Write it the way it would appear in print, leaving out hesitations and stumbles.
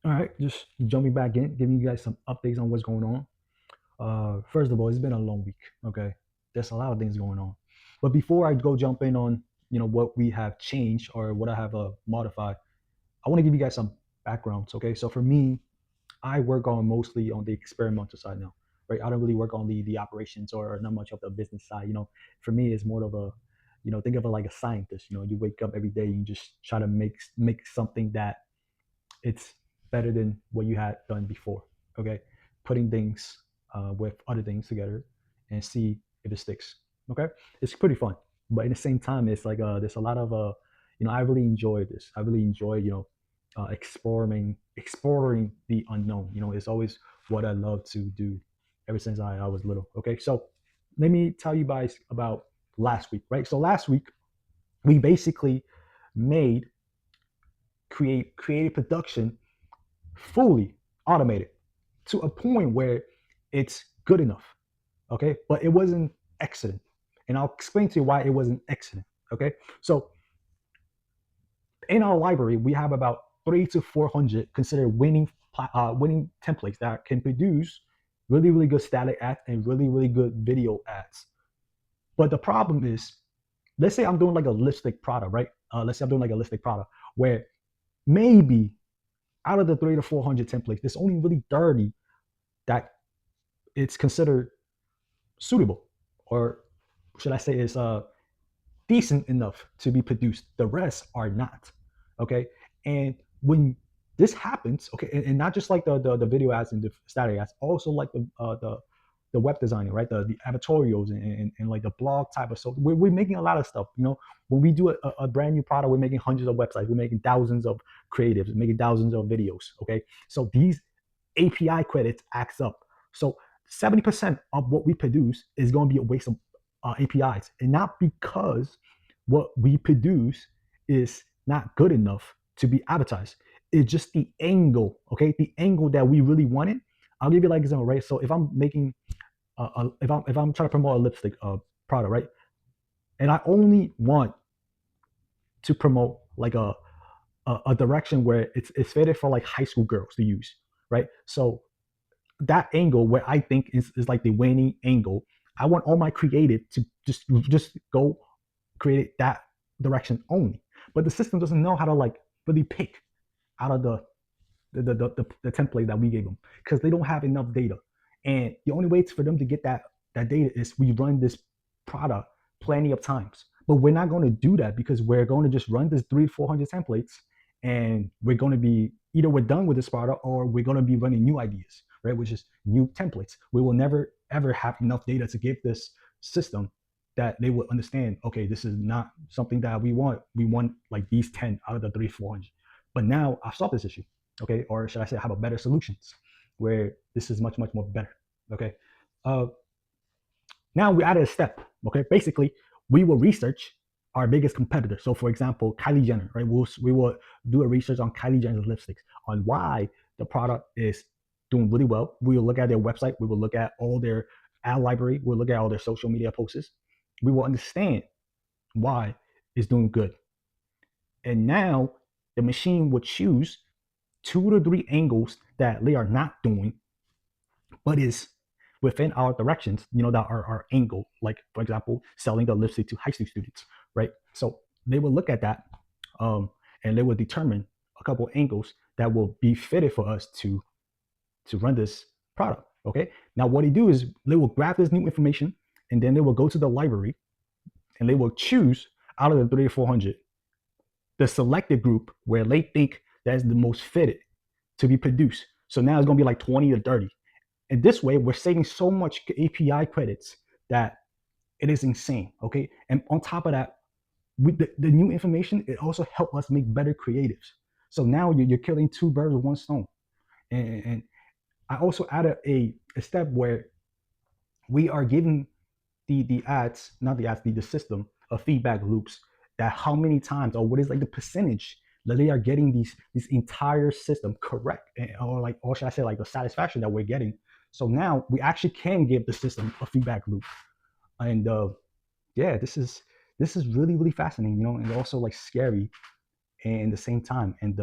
All right, just jumping back in, giving you guys some updates on what's going on. First of all, it's been a long week. Okay, there's a lot of things going on. But before I go jump in on what we have changed or what I have modified, I want to give you guys some backgrounds. Okay, so for me, I work on mostly on the experimental side now. Right, I don't really work on the operations or not much of the business side. For me, it's more of a think of it like a scientist. You wake up every day and you just try to make something that it's better than what you had done before. Okay, putting things with other things together and see if it sticks. Okay, it's pretty fun, but at the same time, it's like there's a lot of I really enjoy this. I really enjoy exploring the unknown. It's always what I love to do ever since I was little. Okay, so let me tell you guys about last week. Right, so last week we basically made create creative production fully automated to a point where it's good enough. Okay, but it wasn't excellent, and I'll explain to you why it wasn't excellent. Okay, so in our library we have about 3 to 400 considered winning templates that can produce really good static ads and really good video ads. But the problem is, let's say I'm doing like a lipstick product, right? Let's say I'm doing like a lipstick product where maybe out of the 3 to 400 templates, there's only really 30 that it's considered suitable, or should I say, is decent enough to be produced. The rest are not. Okay, and when this happens, okay, and not just like the video ads and the static ads, also like the web designing, right? The editorials and like the blog type of stuff. We're making a lot of stuff. When we do a brand new product, we're making hundreds of websites. We're making thousands of creatives, we're making thousands of videos. Okay, so these API credits acts up. So 70% of what we produce is going to be a waste of APIs, and not because what we produce is not good enough to be advertised. It's just the angle, okay? The angle that we really wanted. I'll give you like an example, right? So if I'm making, if I'm trying to promote a lipstick product, right, and I only want to promote like a direction where it's fitted for like high school girls to use, right? So that angle where I think is like the winning angle. I want all my creative to just go create it that direction only. But the system doesn't know how to like really pick out of the template that we gave them because they don't have enough data. And the only way for them to get that data is we run this product plenty of times. But we're not going to do that because we're going to just run this 300 400 templates, and we're going to be either we're done with this product or we're going to be running new ideas, right? Which is new templates. We will never ever have enough data to give this system that they would understand. Okay, this is not something that we want. We want like these 10 out of the 3 400. But now I've solved this issue, okay, or should I say I have a better solutions where this is much more better. Okay, uh, now we added a step. Okay, basically we will research our biggest competitor. So for example, Kylie Jenner, right? We will do a research on Kylie Jenner's lipsticks, on why the product is doing really well. We will look at their website. We will look at all their ad library. We'll look at all their social media posts. We will understand why it's doing good. And now the machine will choose 2 to 3 angles that they are not doing, but is within our directions, that are our angle. Like, for example, selling the lipstick to high school students, right? So they will look at that, and they will determine a couple angles that will be fitted for us to run this product. Okay. Now, what they do is they will grab this new information, and then they will go to the library, and they will choose out of the 3 to 400 the selected group where they think that is the most fitted to be produced. So now it's going to be like 20 to 30. And this way, we're saving so much API credits that it is insane. Okay. And on top of that, with the new information, it also helped us make better creatives. So now you're killing two birds with one stone. And I also added a step where we are giving the ads, not the ads, the system of feedback loops, that how many times or what is like the percentage that they are getting this entire system correct, or like, or should I say like the satisfaction that we're getting. So now we actually can give the system a feedback loop. And yeah, this is really fascinating, and also like scary and at the same time. And